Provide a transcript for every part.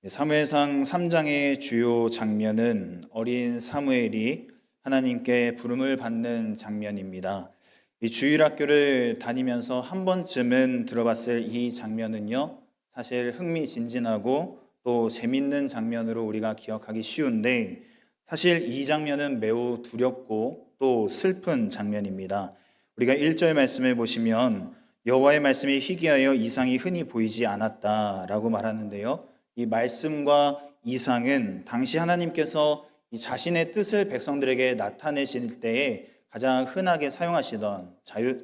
사무엘상 3장의 주요 장면은 어린 사무엘이 하나님께 부름을 받는 장면입니다. 이 주일학교를 다니면서 한 번쯤은 들어봤을 이 장면은요, 사실 흥미진진하고 또 재밌는 장면으로 우리가 기억하기 쉬운데, 사실 이 장면은 매우 두렵고 또 슬픈 장면입니다. 우리가 1절 말씀을 보시면 여호와의 말씀이 희귀하여 이상이 흔히 보이지 않았다라고 말하는데요. 이 말씀과 이상은 당시 하나님께서 이 자신의 뜻을 백성들에게 나타내실 때에 가장 흔하게 사용하시던,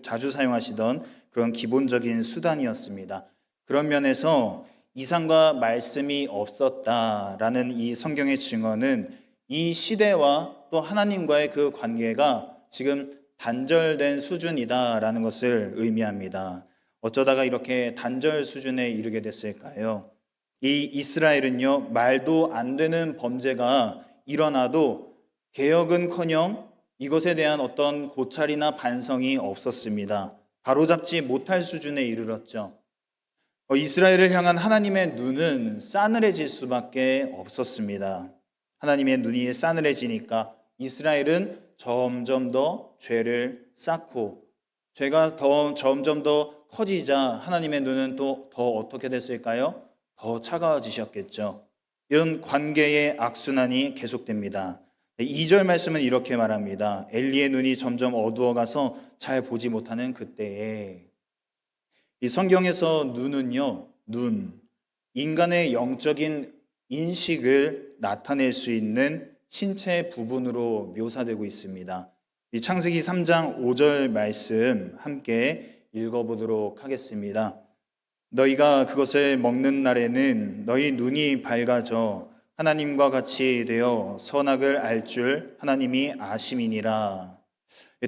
자주 사용하시던 그런 기본적인 수단이었습니다. 그런 면에서 이상과 말씀이 없었다라는 이 성경의 증언은 이 시대와 또 하나님과의 그 관계가 지금 단절된 수준이다라는 것을 의미합니다. 어쩌다가 이렇게 단절 수준에 이르게 됐을까요? 이 이스라엘은요, 말도 안 되는 범죄가 일어나도 개혁은커녕 이것에 대한 어떤 고찰이나 반성이 없었습니다. 바로잡지 못할 수준에 이르렀죠. 이스라엘을 향한 하나님의 눈은 싸늘해질 수밖에 없었습니다. 하나님의 눈이 싸늘해지니까 이스라엘은 점점 더 죄를 쌓고 죄가 점점 더 커지자 하나님의 눈은 또 더 어떻게 됐을까요? 더 차가워지셨겠죠. 이런 관계의 악순환이 계속됩니다. 2절 말씀은 이렇게 말합니다. 엘리의 눈이 점점 어두워가서 잘 보지 못하는 그때에. 이 성경에서 눈은요, 인간의 영적인 인식을 나타낼 수 있는 신체 부분으로 묘사되고 있습니다. 이 창세기 3장 5절 말씀 함께 읽어보도록 하겠습니다. 너희가 그것을 먹는 날에는 너희 눈이 밝아져 하나님과 같이 되어 선악을 알 줄 하나님이 아심이니라.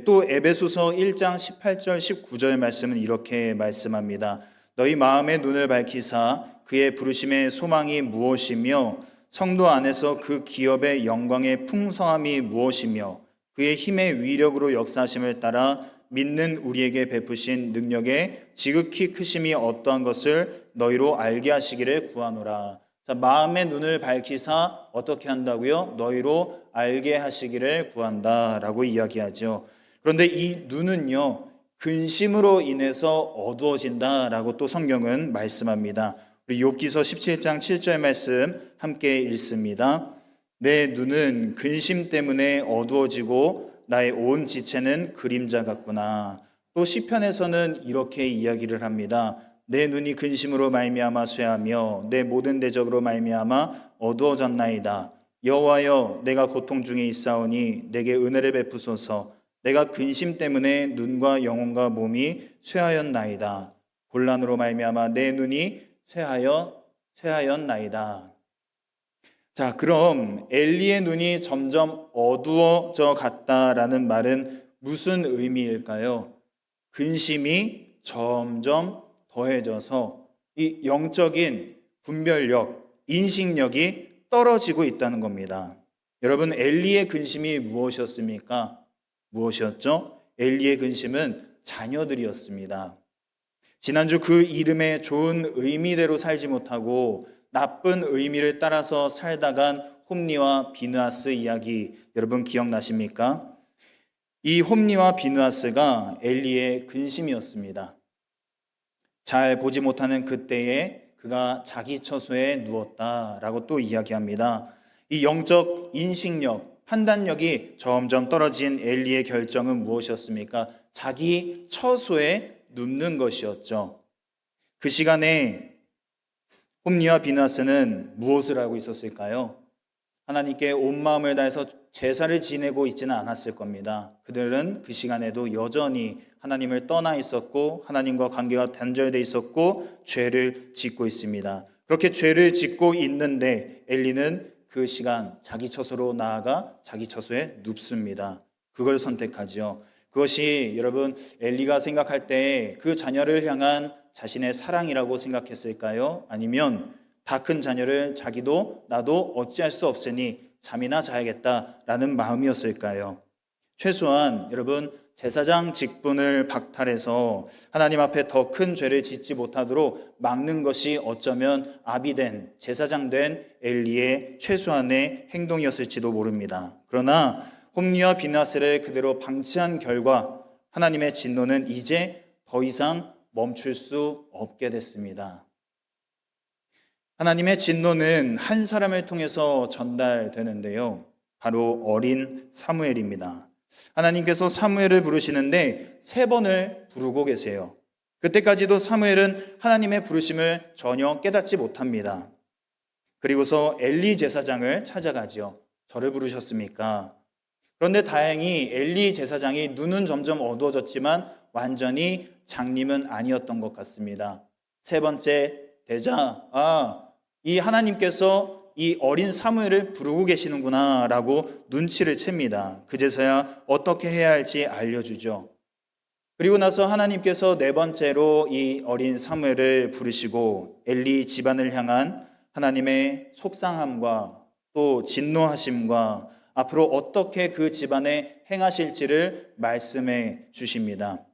또 에베소서 1장 18절 19절 말씀은 이렇게 말씀합니다. 너희 마음의 눈을 밝히사 그의 부르심의 소망이 무엇이며 성도 안에서 그 기업의 영광의 풍성함이 무엇이며 그의 힘의 위력으로 역사하심을 따라 믿는 우리에게 베푸신 능력의 지극히 크심이 어떠한 것을 너희로 알게 하시기를 구하노라. 자, 마음의 눈을 밝히사 어떻게 한다고요? 너희로 알게 하시기를 구한다라고 이야기하죠. 그런데 이 눈은요, 근심으로 인해서 어두워진다라고 또 성경은 말씀합니다. 우리 욥기서 17장 7절 말씀 함께 읽습니다. 내 눈은 근심 때문에 어두워지고 나의 온 지체는 그림자 같구나. 또 시편에서는 이렇게 이야기를 합니다. 내 눈이 근심으로 말미암아 쇠하며 내 모든 대적으로 말미암아 어두워졌나이다. 여호와여, 내가 고통 중에 있사오니 내게 은혜를 베푸소서. 내가 근심 때문에 눈과 영혼과 몸이 쇠하였나이다. 곤란으로 말미암아 내 눈이 쇠하였나이다. 자, 그럼 엘리의 눈이 점점 어두워져 갔다라는 말은 무슨 의미일까요? 근심이 점점 더해져서 이 영적인 분별력, 인식력이 떨어지고 있다는 겁니다. 여러분, 엘리의 근심이 무엇이었습니까? 무엇이었죠? 엘리의 근심은 자녀들이었습니다. 지난주 그 이름의 좋은 의미대로 살지 못하고 나쁜 의미를 따라서 살다간 홈리와 비느하스 이야기 여러분 기억나십니까? 이 홈리와 비느하스가 엘리의 근심이었습니다. 잘 보지 못하는 그때에 그가 자기 처소에 누웠다라고 또 이야기합니다. 이 영적 인식력, 판단력이 점점 떨어진 엘리의 결정은 무엇이었습니까? 자기 처소에 눕는 것이었죠. 그 시간에 홈리와 비느하스는 무엇을 하고 있었을까요? 하나님께 온 마음을 다해서 제사를 지내고 있지는 않았을 겁니다. 그들은 그 시간에도 여전히 하나님을 떠나 있었고 하나님과 관계가 단절되어 있었고 죄를 짓고 있습니다. 그렇게 죄를 짓고 있는데 엘리는 그 시간 자기 처소로 나아가 자기 처소에 눕습니다. 그걸 선택하지요. 그것이 여러분 엘리가 생각할 때 그 자녀를 향한 자신의 사랑이라고 생각했을까요? 아니면 다 큰 자녀를 자기도 나도 어찌할 수 없으니 잠이나 자야겠다라는 마음이었을까요? 최소한 여러분 제사장 직분을 박탈해서 하나님 앞에 더 큰 죄를 짓지 못하도록 막는 것이 어쩌면 아비된 제사장 된 엘리의 최소한의 행동이었을지도 모릅니다. 그러나 홈리와 비나스를 그대로 방치한 결과 하나님의 진노는 이제 더 이상 멈출 수 없게 됐습니다. 하나님의 진노는 한 사람을 통해서 전달되는데요. 바로 어린 사무엘입니다. 하나님께서 사무엘을 부르시는데 3번을 부르고 계세요. 그때까지도 사무엘은 하나님의 부르심을 전혀 깨닫지 못합니다. 그리고서 엘리 제사장을 찾아가지요. 저를 부르셨습니까? 그런데 다행히 엘리 제사장이 눈은 점점 어두워졌지만 완전히 장님은 아니었던 것 같습니다. 3번째 되자 이 하나님께서 이 어린 사무엘을 부르고 계시는구나 라고 눈치를 챕니다. 그제서야 어떻게 해야 할지 알려주죠. 그리고 나서 하나님께서 4번째로 이 어린 사무엘을 부르시고 엘리 집안을 향한 하나님의 속상함과 또 진노하심과 앞으로 어떻게 그 집안에 행하실지를 말씀해 주십니다.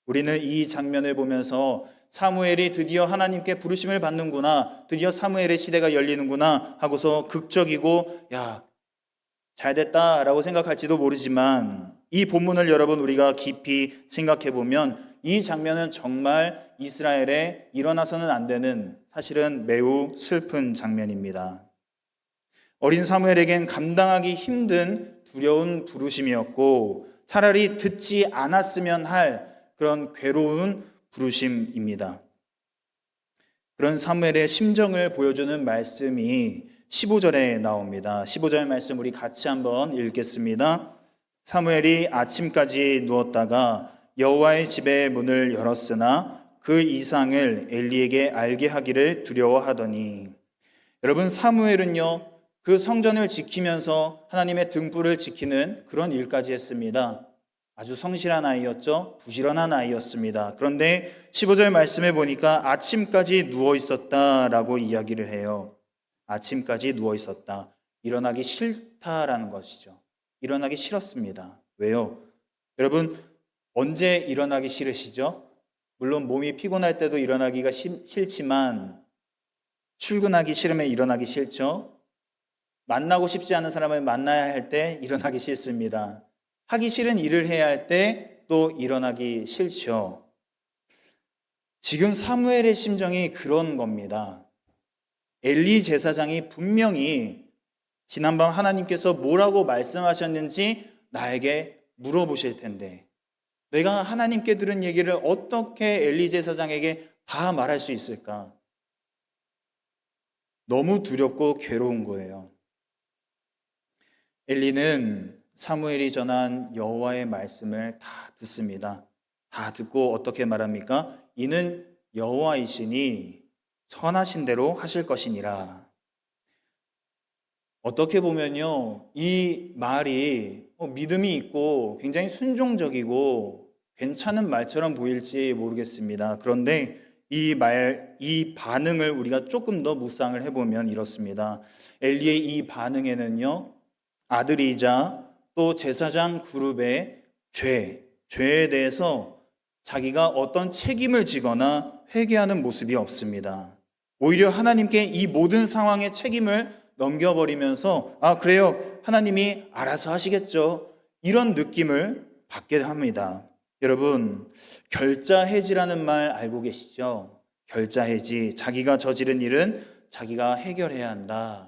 우리는 이 장면을 보면서 사무엘이 드디어 하나님께 부르심을 받는구나, 드디어 사무엘의 시대가 열리는구나 하고서 극적이고 잘됐다라고 생각할지도 모르지만 이 본문을 여러분 우리가 깊이 생각해 보면 이 장면은 정말 이스라엘에 일어나서는 안 되는 사실은 매우 슬픈 장면입니다. 어린 사무엘에겐 감당하기 힘든 두려운 부르심이었고 차라리 듣지 않았으면 할 그런 괴로운 부르심입니다. 그런 사무엘의 심정을 보여주는 말씀이 15절에 나옵니다. 15절 말씀 우리 같이 한번 읽겠습니다. 사무엘이 아침까지 누웠다가 여호와의 집의 문을 열었으나 그 이상을 엘리에게 알게 하기를 두려워하더니. 여러분, 사무엘은요 그 성전을 지키면서 하나님의 등불을 지키는 그런 일까지 했습니다. 아주 성실한 아이였죠. 부지런한 아이였습니다. 그런데 15절 말씀에 보니까 아침까지 누워 있었다라고 이야기를 해요. 아침까지 누워 있었다. 일어나기 싫다라는 것이죠. 일어나기 싫었습니다. 왜요? 여러분, 언제 일어나기 싫으시죠? 물론 몸이 피곤할 때도 일어나기가 싫지만 출근하기 싫으면 일어나기 싫죠. 만나고 싶지 않은 사람을 만나야 할 때 일어나기 싫습니다. 하기 싫은 일을 해야 할 때 또 일어나기 싫죠. 지금 사무엘의 심정이 그런 겁니다. 엘리 제사장이 분명히 지난밤 하나님께서 뭐라고 말씀하셨는지 나에게 물어보실 텐데 내가 하나님께 들은 얘기를 어떻게 엘리 제사장에게 다 말할 수 있을까? 너무 두렵고 괴로운 거예요. 엘리는 사무엘이 전한 여호와의 말씀을 다 듣습니다. 다 듣고 어떻게 말합니까? 이는 여호와이시니 선하신 대로 하실 것이니라. 어떻게 보면요, 이 말이 믿음이 있고 굉장히 순종적이고 괜찮은 말처럼 보일지 모르겠습니다. 그런데 이 반응을 우리가 조금 더 묵상을 해보면 이렇습니다. 엘리의 이 반응에는요, 아들이자 또 제사장 그룹의 죄에 대해서 자기가 어떤 책임을 지거나 회개하는 모습이 없습니다. 오히려 하나님께 이 모든 상황의 책임을 넘겨버리면서 그래요, 하나님이 알아서 하시겠죠, 이런 느낌을 받게 합니다. 여러분, 결자해지라는 말 알고 계시죠? 결자해지, 자기가 저지른 일은 자기가 해결해야 한다.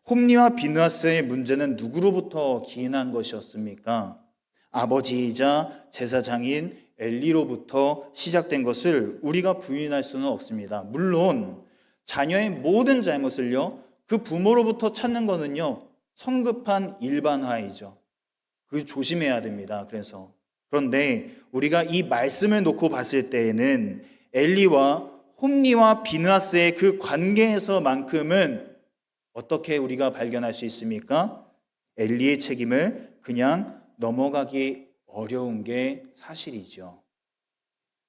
홈리와 비느하스의 문제는 누구로부터 기인한 것이었습니까? 아버지이자 제사장인 엘리로부터 시작된 것을 우리가 부인할 수는 없습니다. 물론 자녀의 모든 잘못을요, 그 부모로부터 찾는 것은요, 성급한 일반화이죠. 그 조심해야 됩니다. 그런데 우리가 이 말씀을 놓고 봤을 때에는 엘리와 홈리와 비느하스의 그 관계에서만큼은 어떻게 우리가 발견할 수 있습니까? 엘리의 책임을 그냥 넘어가기 어려운 게 사실이죠.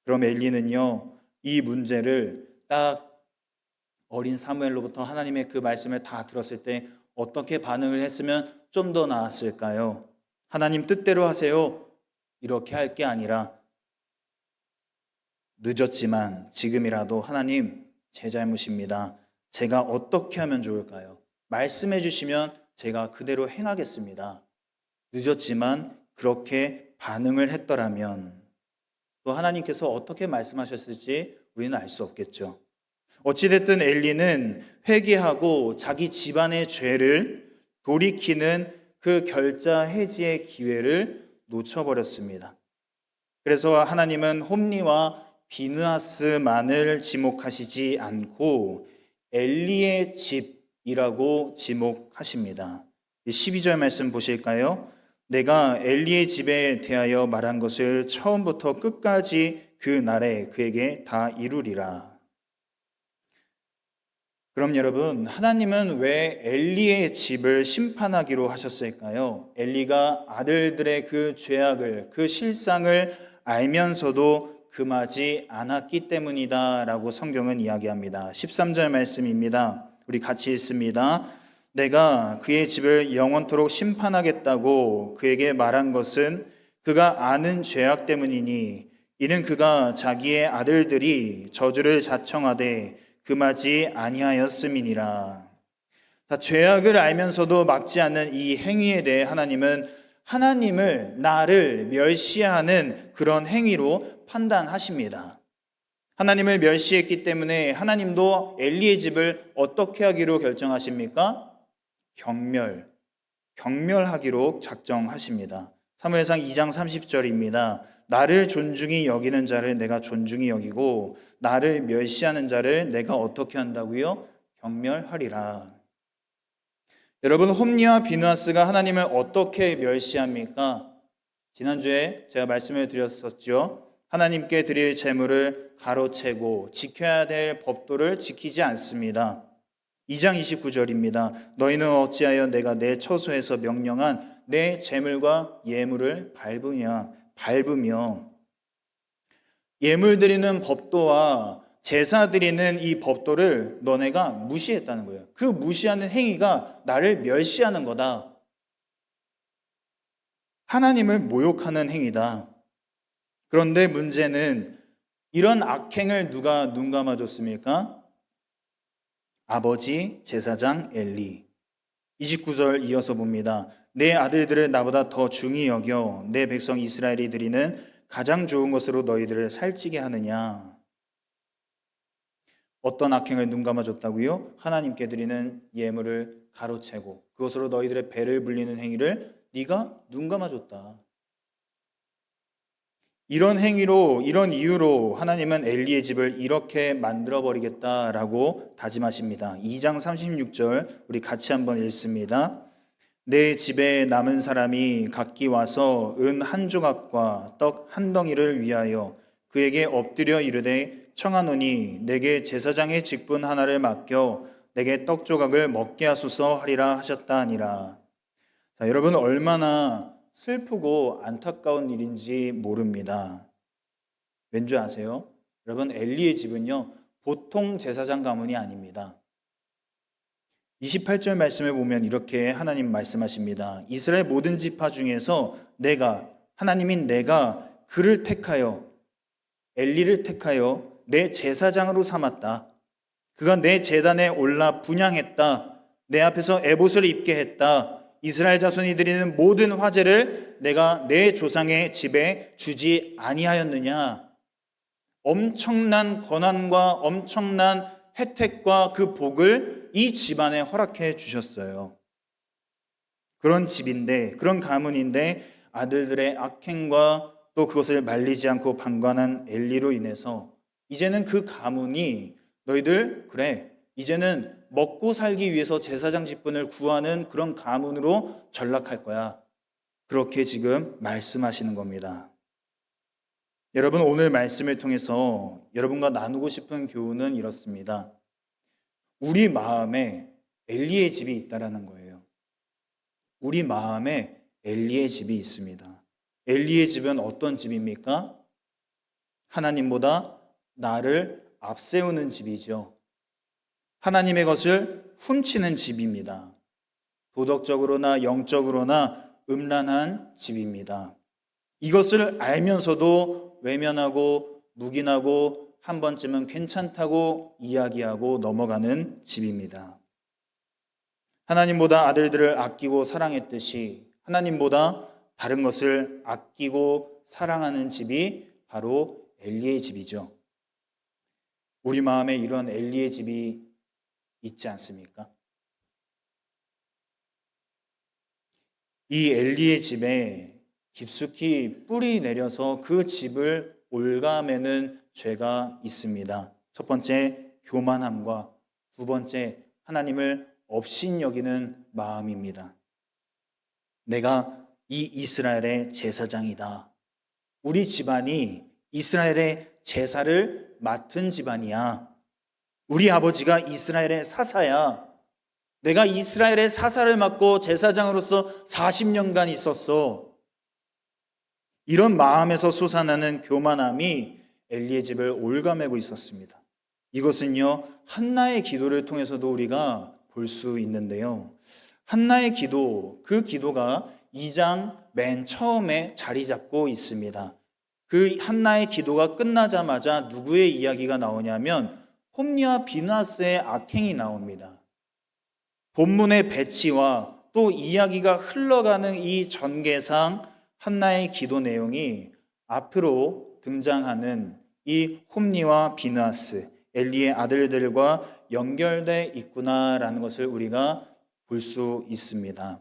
그럼 엘리는요, 이 문제를 딱 어린 사무엘로부터 하나님의 그 말씀을 다 들었을 때 어떻게 반응을 했으면 좀 더 나았을까요? 하나님 뜻대로 하세요. 이렇게 할 게 아니라 늦었지만 지금이라도 하나님 제 잘못입니다. 제가 어떻게 하면 좋을까요? 말씀해 주시면 제가 그대로 행하겠습니다. 늦었지만 그렇게 반응을 했더라면 또 하나님께서 어떻게 말씀하셨을지 우리는 알 수 없겠죠. 어찌됐든 엘리는 회개하고 자기 집안의 죄를 돌이키는 그 결자 해지의 기회를 놓쳐버렸습니다. 그래서 하나님은 홈리와 비느하스만을 지목하시지 않고 엘리의 집이라고 지목하십니다. 12절 말씀 보실까요? 내가 엘리의 집에 대하여 말한 것을 처음부터 끝까지 그 날에 그에게 다 이루리라. 그럼 여러분, 하나님은 왜 엘리의 집을 심판하기로 하셨을까요? 엘리가 아들들의 그 죄악을, 그 실상을 알면서도 금하지 않았기 때문이다라고 성경은 이야기합니다. 13절 말씀입니다. 우리 같이 읽습니다. 내가 그의 집을 영원토록 심판하겠다고 그에게 말한 것은 그가 아는 죄악 때문이니 이는 그가 자기의 아들들이 저주를 자청하되 금하지 아니하였음이니라. 죄악을 알면서도 막지 않는 이 행위에 대해 하나님은 하나님을 나를 멸시하는 그런 행위로 판단하십니다. 하나님을 멸시했기 때문에 하나님도 엘리의 집을 어떻게 하기로 결정하십니까? 경멸하기로 작정하십니다. 사무엘상 2장 30절입니다. 나를 존중히 여기는 자를 내가 존중히 여기고 나를 멸시하는 자를 내가 어떻게 한다고요? 경멸하리라. 여러분, 홈리와 비느하스가 하나님을 어떻게 멸시합니까? 지난주에 제가 말씀을 드렸었죠. 하나님께 드릴 제물을 가로채고 지켜야 될 법도를 지키지 않습니다. 2장 29절입니다. 너희는 어찌하여 내가 내 처소에서 명령한 내 제물과 예물을 밟으며 예물 드리는 법도와 제사 드리는 이 법도를 너네가 무시했다는 거예요. 그 무시하는 행위가 나를 멸시하는 거다. 하나님을 모욕하는 행위다. 그런데 문제는 이런 악행을 누가 눈 감아줬습니까? 아버지 제사장 엘리. 29절 이어서 봅니다. 내 아들들을 나보다 더 중히 여겨 내 백성 이스라엘이 드리는 가장 좋은 것으로 너희들을 살찌게 하느냐. 어떤 악행을 눈 감아줬다고요? 하나님께 드리는 예물을 가로채고 그것으로 너희들의 배를 불리는 행위를 네가 눈 감아줬다. 이런 행위로, 이런 이유로 하나님은 엘리의 집을 이렇게 만들어버리겠다라고 다짐하십니다. 2장 36절 우리 같이 한번 읽습니다. 내 집에 남은 사람이 각기 와서 은 한 조각과 떡 한 덩이를 위하여 그에게 엎드려 이르되 청하노니 내게 제사장의 직분 하나를 맡겨 내게 떡 조각을 먹게 하소서 하리라 하셨다 하니라. 자, 여러분 얼마나 슬프고 안타까운 일인지 모릅니다. 왠지 아세요? 여러분 엘리의 집은요 보통 제사장 가문이 아닙니다. 28절 말씀을 보면 이렇게 하나님 말씀하십니다. 이스라엘 모든 지파 중에서 하나님인 내가 그를 택하여 엘리를 택하여 내 제사장으로 삼았다. 그가 내 제단에 올라 분향했다. 내 앞에서 에봇을 입게 했다. 이스라엘 자손이 드리는 모든 화제를 내가 내 조상의 집에 주지 아니하였느냐. 엄청난 권한과 엄청난 혜택과 그 복을 이 집안에 허락해 주셨어요. 그런 집인데, 그런 가문인데 아들들의 악행과 또 그것을 말리지 않고 방관한 엘리로 인해서 이제는 그 가문이 너희들 그래 이제는 먹고 살기 위해서 제사장 직분을 구하는 그런 가문으로 전락할 거야. 그렇게 지금 말씀하시는 겁니다. 여러분 오늘 말씀을 통해서 여러분과 나누고 싶은 교훈은 이렇습니다. 우리 마음에 엘리의 집이 있다라는 거예요. 우리 마음에 엘리의 집이 있습니다. 엘리의 집은 어떤 집입니까? 하나님보다 나를 앞세우는 집이죠. 하나님의 것을 훔치는 집입니다. 도덕적으로나 영적으로나 음란한 집입니다. 이것을 알면서도 외면하고 묵인하고 한 번쯤은 괜찮다고 이야기하고 넘어가는 집입니다. 하나님보다 아들들을 아끼고 사랑했듯이 하나님보다 다른 것을 아끼고 사랑하는 집이 바로 엘리의 집이죠. 우리 마음에 이런 엘리의 집이 있지 않습니까? 이 엘리의 집에 깊숙이 뿌리 내려서 그 집을 올가매는 죄가 있습니다. 첫 번째, 교만함과 두 번째, 하나님을 업신여기는 마음입니다. 내가 이 이스라엘의 제사장이다. 우리 집안이 이스라엘의 제사를 맡은 집안이야. 우리 아버지가 이스라엘의 사사야. 내가 이스라엘의 사사를 맡고 제사장으로서 40년간 있었어. 이런 마음에서 솟아나는 교만함이 엘리의 집을 올가매고 있었습니다. 이것은요, 한나의 기도를 통해서도 우리가 볼 수 있는데요. 한나의 기도, 그 기도가 2장 맨 처음에 자리 잡고 있습니다. 그 한나의 기도가 끝나자마자 누구의 이야기가 나오냐면 홈리와 비나스의 악행이 나옵니다. 본문의 배치와 또 이야기가 흘러가는 이 전개상 한나의 기도 내용이 앞으로 등장하는 이 홈리와 비나스, 엘리의 아들들과 연결돼 있구나라는 것을 우리가 볼 수 있습니다.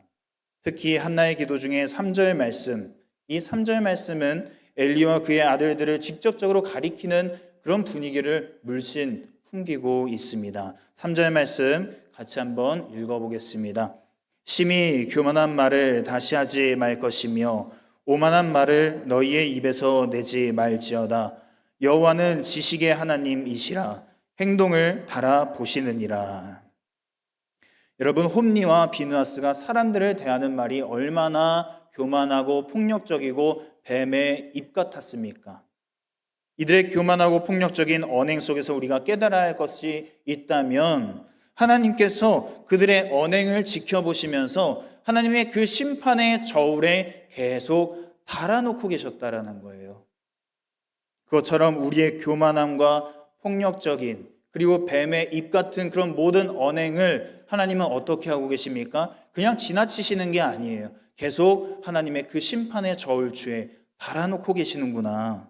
특히 한나의 기도 중에 3절 말씀, 이 3절 말씀은 엘리와 그의 아들들을 직접적으로 가리키는 그런 분위기를 물씬 풍기고 있습니다. 3절 말씀 같이 한번 읽어보겠습니다. 심히 교만한 말을 다시 하지 말 것이며 오만한 말을 너희의 입에서 내지 말지어다. 여호와는 지식의 하나님이시라. 행동을 달아보시느니라. 여러분, 홈리와 비느하스가 사람들을 대하는 말이 얼마나 교만하고 폭력적이고 뱀의 입 같았습니까? 이들의 교만하고 폭력적인 언행 속에서 우리가 깨달아야 할 것이 있다면 하나님께서 그들의 언행을 지켜보시면서 하나님의 그 심판의 저울에 계속 달아놓고 계셨다라는 거예요. 그것처럼 우리의 교만함과 폭력적인 그리고 뱀의 입 같은 그런 모든 언행을 하나님은 어떻게 하고 계십니까? 그냥 지나치시는 게 아니에요. 계속 하나님의 그 심판의 저울추에 달아놓고 계시는구나.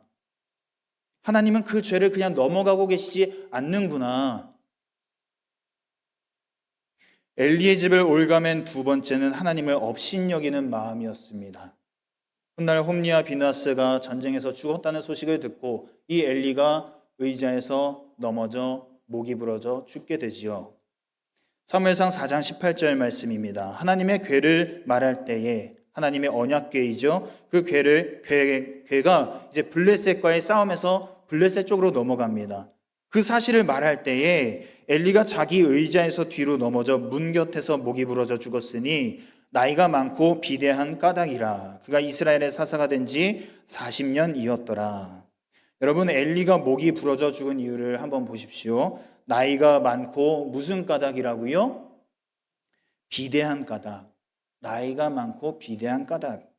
하나님은 그 죄를 그냥 넘어가고 계시지 않는구나. 엘리의 집을 올가맨 두 번째는 하나님을 업신여기는 마음이었습니다. 훗날 홈리와 비느하스가 전쟁에서 죽었다는 소식을 듣고 이 엘리가 의자에서 넘어져 목이 부러져 죽게 되지요. 사무엘상 4장 18절 말씀입니다. 하나님의 궤를 말할 때에 하나님의 언약궤이죠. 그 궤가 이제 블레셋과의 싸움에서 블레셋 쪽으로 넘어갑니다. 그 사실을 말할 때에 엘리가 자기 의자에서 뒤로 넘어져 문 곁에서 목이 부러져 죽었으니 나이가 많고 비대한 까닭이라. 그가 이스라엘의 사사가 된 지 40년이었더라. 여러분, 엘리가 목이 부러져 죽은 이유를 한번 보십시오. 나이가 많고 무슨 까닭이라고요? 비대한 까닭. 나이가 많고 비대한 까닭.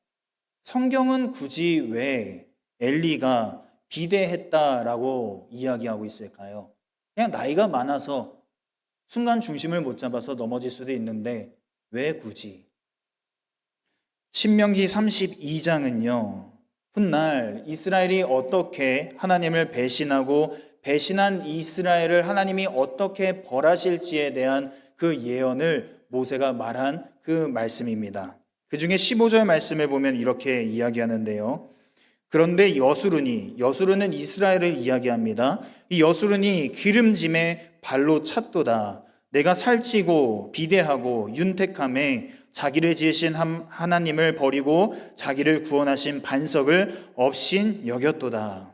성경은 굳이 왜 엘리가 비대했다라고 이야기하고 있을까요? 그냥 나이가 많아서 순간 중심을 못 잡아서 넘어질 수도 있는데 왜 굳이? 신명기 32장은요. 훗날 이스라엘이 어떻게 하나님을 배신하고 배신한 이스라엘을 하나님이 어떻게 벌하실지에 대한 그 예언을 모세가 말한 그 말씀입니다. 그 중에 15절 말씀을 보면 이렇게 이야기하는데요. 그런데 여수르는 이스라엘을 이야기합니다. 이 여수르니 기름짐에 발로 찼도다. 내가 살찌고 비대하고 윤택함에 자기를 지으신 하나님을 버리고 자기를 구원하신 반석을 업신 여겼도다.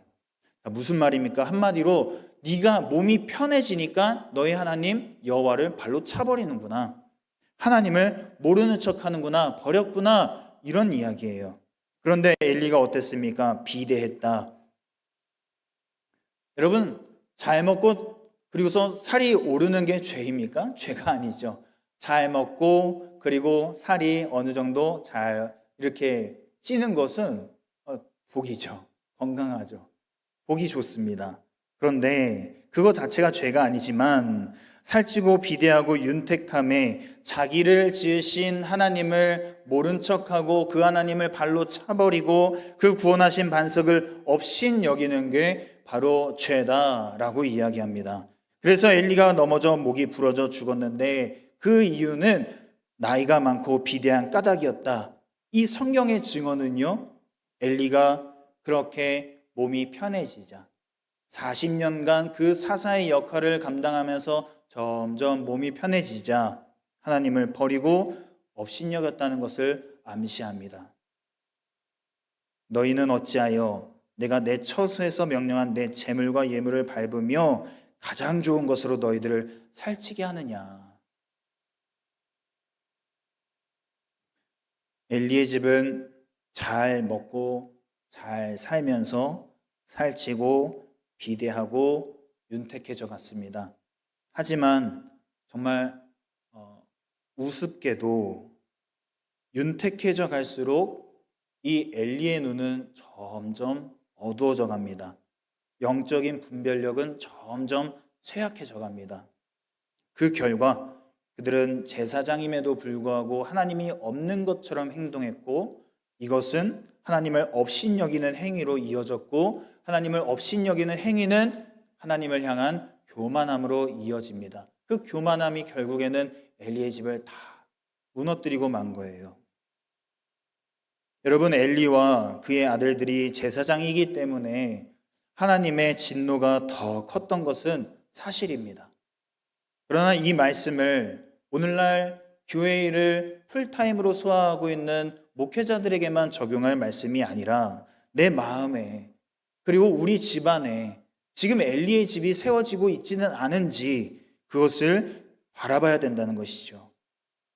무슨 말입니까? 한마디로 네가 몸이 편해지니까 너희 하나님 여호와를 발로 차버리는구나. 하나님을 모르는 척하는구나. 버렸구나. 이런 이야기예요. 그런데 엘리가 어땠습니까? 비대했다. 여러분, 잘 먹고 그리고서 살이 오르는 게 죄입니까? 죄가 아니죠. 잘 먹고 그리고 살이 어느 정도 잘 이렇게 찌는 것은 복이죠. 건강하죠. 복이 좋습니다. 그런데 그거 자체가 죄가 아니지만 살찌고 비대하고 윤택함에 자기를 지으신 하나님을 모른 척하고 그 하나님을 발로 차버리고 그 구원하신 반석을 없인 여기는 게 바로 죄다라고 이야기합니다. 그래서 엘리가 넘어져 목이 부러져 죽었는데 그 이유는 나이가 많고 비대한 까닭이었다. 이 성경의 증언은요, 엘리가 그렇게 몸이 편해지자 40년간 그 사사의 역할을 감당하면서 점점 몸이 편해지자 하나님을 버리고 업신여겼다는 것을 암시합니다. 너희는 어찌하여 내가 내 처소에서 명령한 내 재물과 예물을 밟으며 가장 좋은 것으로 너희들을 살찌게 하느냐. 엘리의 집은 잘 먹고 잘 살면서 살찌고 비대하고 윤택해져 갔습니다. 하지만 정말 우습게도 윤택해져 갈수록 이 엘리의 눈은 점점 어두워져 갑니다. 영적인 분별력은 점점 쇠약해져 갑니다. 그 결과 그들은 제사장임에도 불구하고 하나님이 없는 것처럼 행동했고, 이것은 하나님을 업신여기는 행위로 이어졌고, 하나님을 업신여기는 행위는 하나님을 향한 교만함으로 이어집니다. 그 교만함이 결국에는 엘리의 집을 다 무너뜨리고 만 거예요. 여러분, 엘리와 그의 아들들이 제사장이기 때문에 하나님의 진노가 더 컸던 것은 사실입니다. 그러나 이 말씀을 오늘날 교회 일을 풀타임으로 소화하고 있는 목회자들에게만 적용할 말씀이 아니라 내 마음에, 그리고 우리 집안에 지금 엘리의 집이 세워지고 있지는 않은지 그것을 바라봐야 된다는 것이죠.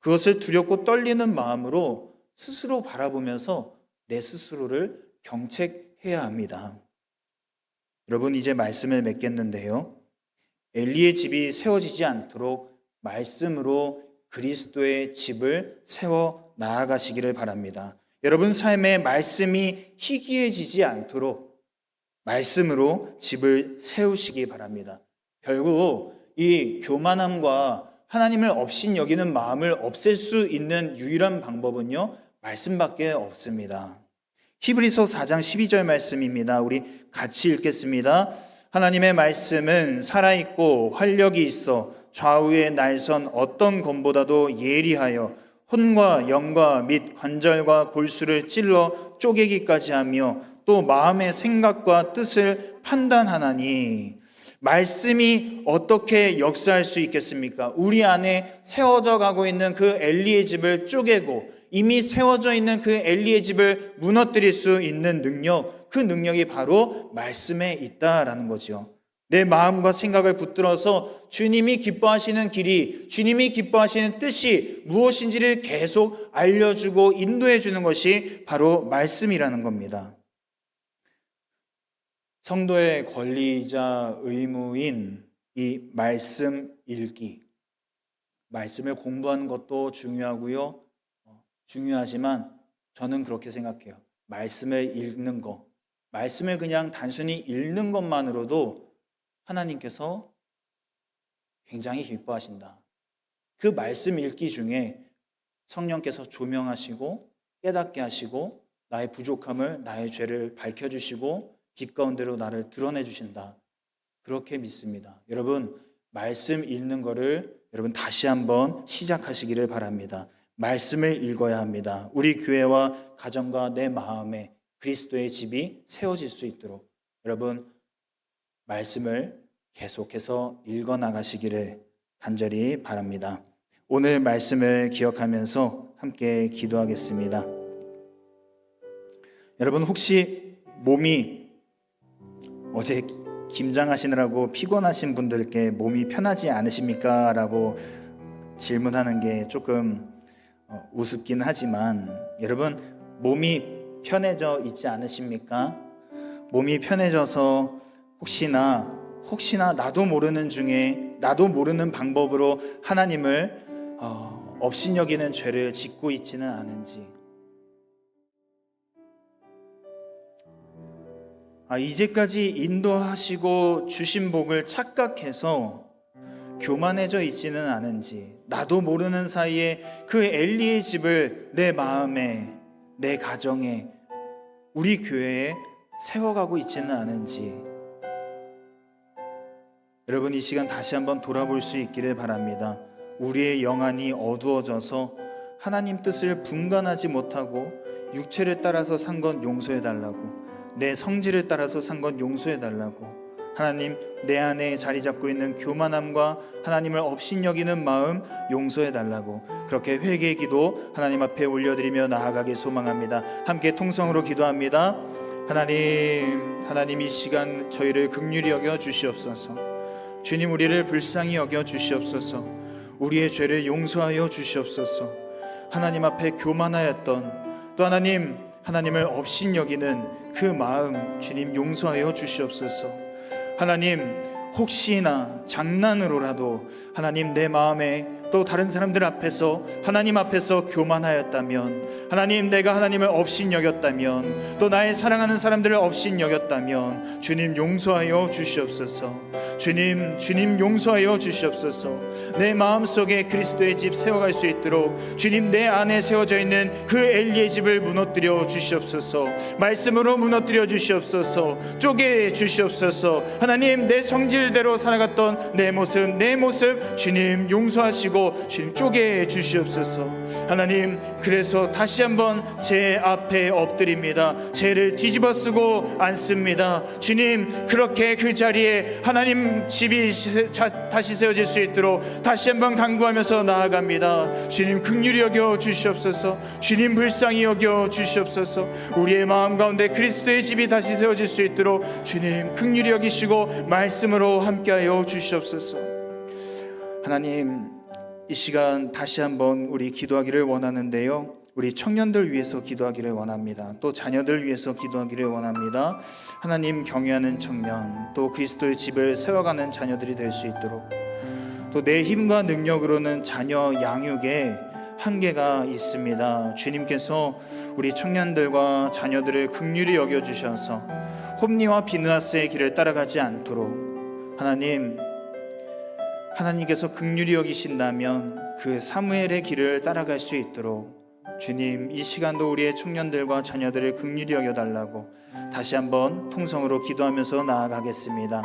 그것을 두렵고 떨리는 마음으로 스스로 바라보면서 내 스스로를 경책해야 합니다. 여러분, 이제 말씀을 맺겠는데요, 엘리의 집이 세워지지 않도록 말씀으로 그리스도의 집을 세워 나아가시기를 바랍니다. 여러분 삶에 말씀이 희귀해지지 않도록 말씀으로 집을 세우시기 바랍니다. 결국 이 교만함과 하나님을 업신여기는 마음을 없앨 수 있는 유일한 방법은요, 말씀밖에 없습니다. 히브리서 4장 12절 말씀입니다. 우리 같이 읽겠습니다. 하나님의 말씀은 살아있고 활력이 있어 좌우의 날선 어떤 검보다도 예리하여 혼과 영과 및 관절과 골수를 찔러 쪼개기까지 하며 또 마음의 생각과 뜻을 판단하나니. 말씀이 어떻게 역사할 수 있겠습니까? 우리 안에 세워져 가고 있는 그 엘리의 집을 쪼개고 이미 세워져 있는 그 엘리의 집을 무너뜨릴 수 있는 능력, 그 능력이 바로 말씀에 있다라는 거죠. 내 마음과 생각을 붙들어서 주님이 기뻐하시는 길이, 주님이 기뻐하시는 뜻이 무엇인지를 계속 알려주고 인도해 주는 것이 바로 말씀이라는 겁니다. 성도의 권리이자 의무인 이 말씀 읽기, 말씀을 공부하는 것도 중요하고요. 중요하지만 저는 그렇게 생각해요. 말씀을 읽는 거, 말씀을 그냥 단순히 읽는 것만으로도 하나님께서 굉장히 기뻐하신다. 그 말씀 읽기 중에 성령께서 조명하시고 깨닫게 하시고 나의 부족함을, 나의 죄를 밝혀주시고 빛 가운데로 나를 드러내 주신다. 그렇게 믿습니다. 여러분, 말씀 읽는 거를 여러분 다시 한번 시작하시기를 바랍니다. 말씀을 읽어야 합니다. 우리 교회와 가정과 내 마음에 그리스도의 집이 세워질 수 있도록 여러분 말씀을 계속해서 읽어 나가시기를 간절히 바랍니다. 오늘 말씀을 기억하면서 함께 기도하겠습니다. 여러분, 혹시 몸이 어제 김장하시느라고 피곤하신 분들께 몸이 편하지 않으십니까? 라고 질문하는 게 조금 우습긴 하지만 여러분, 몸이 편해져 있지 않으십니까? 몸이 편해져서 혹시나 나도 모르는 중에 나도 모르는 방법으로 하나님을 업신여기는 죄를 짓고 있지는 않은지, 이제까지 인도하시고 주신 복을 착각해서 교만해져 있지는 않은지, 나도 모르는 사이에 그 엘리의 집을 내 마음에, 내 가정에, 우리 교회에 세워가고 있지는 않은지, 여러분 이 시간 다시 한번 돌아볼 수 있기를 바랍니다. 우리의 영안이 어두워져서 하나님 뜻을 분간하지 못하고 육체를 따라서 산 건 용서해달라고, 내 성질을 따라서 산 건 용서해달라고, 하나님 내 안에 자리 잡고 있는 교만함과 하나님을 업신여기는 마음 용서해달라고, 그렇게 회개의 기도 하나님 앞에 올려드리며 나아가길 소망합니다. 함께 통성으로 기도합니다. 하나님 이 시간 저희를 긍휼히 여겨 주시옵소서. 주님 우리를 불쌍히 여겨 주시옵소서. 우리의 죄를 용서하여 주시옵소서. 하나님 앞에 교만하였던, 또 하나님을 업신여기는 그 마음 주님 용서하여 주시옵소서. 하나님 혹시나 장난으로라도 하나님 내 마음에 또 다른 사람들 앞에서 하나님 앞에서 교만하였다면, 하나님 내가 하나님을 업신여겼다면, 또 나의 사랑하는 사람들을 업신여겼다면 주님 용서하여 주시옵소서. 주님 용서하여 주시옵소서. 내 마음속에 그리스도의 집 세워갈 수 있도록 주님 내 안에 세워져 있는 그 엘리의 집을 무너뜨려 주시옵소서. 말씀으로 무너뜨려 주시옵소서. 쪼개 주시옵소서. 하나님 내 성질대로 살아갔던 내 모습 주님 용서하시고 주님 쪼개 주시옵소서. 하나님 그래서 다시 한번 제 앞에 엎드립니다. 죄를 뒤집어 쓰고 앉습니다. 주님 그렇게 그 자리에 하나님 집이 다시 세워질 수 있도록 다시 한번 간구하면서 나아갑니다. 주님 긍휼히 여겨 주시옵소서. 주님 불쌍히 여겨 주시옵소서. 우리의 마음 가운데 그리스도의 집이 다시 세워질 수 있도록 주님 긍휼히 여기시고 말씀으로 함께하여 주시옵소서. 하나님 이 시간 다시 한번 우리 기도하기를 원하는데요, 우리 청년들 위해서 기도하기를 원합니다. 또 자녀들 위해서 기도하기를 원합니다. 하나님 경외하는 청년, 또 그리스도의 집을 세워가는 자녀들이 될 수 있도록, 또 내 힘과 능력으로는 자녀 양육에 한계가 있습니다. 주님께서 우리 청년들과 자녀들을 긍휼히 여겨주셔서 홈리와 비느하스의 길을 따라가지 않도록 하나님께서 긍휼히 여기신다면 그 사무엘의 길을 따라갈 수 있도록 주님 이 시간도 우리의 청년들과 자녀들을 긍휼히 여겨달라고 다시 한번 통성으로 기도하면서 나아가겠습니다.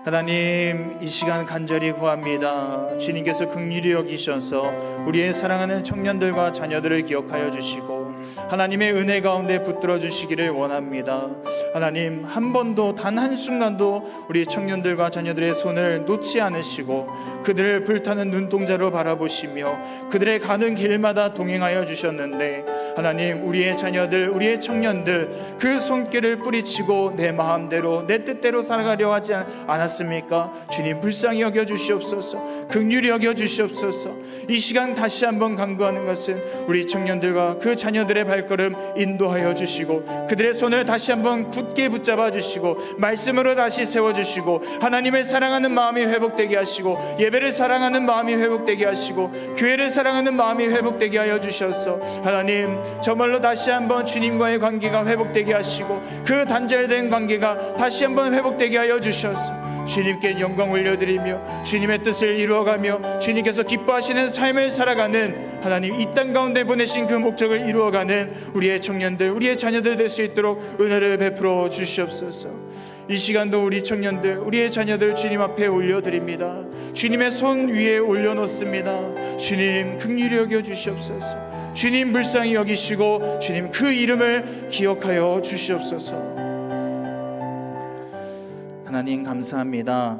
하나님 이 시간 간절히 구합니다. 주님께서 긍휼히 여기셔서 우리의 사랑하는 청년들과 자녀들을 기억하여 주시고 하나님의 은혜 가운데 붙들어 주시기를 원합니다. 하나님 한 번도 단 한순간도 우리 청년들과 자녀들의 손을 놓지 않으시고 그들을 불타는 눈동자로 바라보시며 그들의 가는 길마다 동행하여 주셨는데, 하나님 우리의 자녀들 우리의 청년들 그 손길을 뿌리치고 내 마음대로 내 뜻대로 살아가려 하지 않았습니까? 주님 불쌍히 여겨 주시옵소서. 긍휼히 여겨 주시옵소서. 이 시간 다시 한번 간구하는 것은 우리 청년들과 그 자녀들의 발걸음 인도하여 주시고 그들의 손을 다시 한번 굳게 붙잡아 주시고 말씀으로 다시 세워주시고 하나님을 사랑하는 마음이 회복되게 하시고 예배를 사랑하는 마음이 회복되게 하시고 교회를 사랑하는 마음이 회복되게 하여 주셔서 하나님 정말로 다시 한번 주님과의 관계가 회복되게 하시고 그 단절된 관계가 다시 한번 회복되게 하여 주셔서 주님께 영광 올려드리며 주님의 뜻을 이루어가며 주님께서 기뻐하시는 삶을 살아가는 하나님 이 땅 가운데 보내신 그 목적을 이루어가는 우리의 청년들 우리의 자녀들 될 수 있도록 은혜를 베풀어 주시옵소서. 이 시간도 우리 청년들 우리의 자녀들 주님 앞에 올려드립니다. 주님의 손 위에 올려놓습니다. 주님 긍휼히 여겨 주시옵소서. 주님 불쌍히 여기시고 주님 그 이름을 기억하여 주시옵소서. 하나님 감사합니다.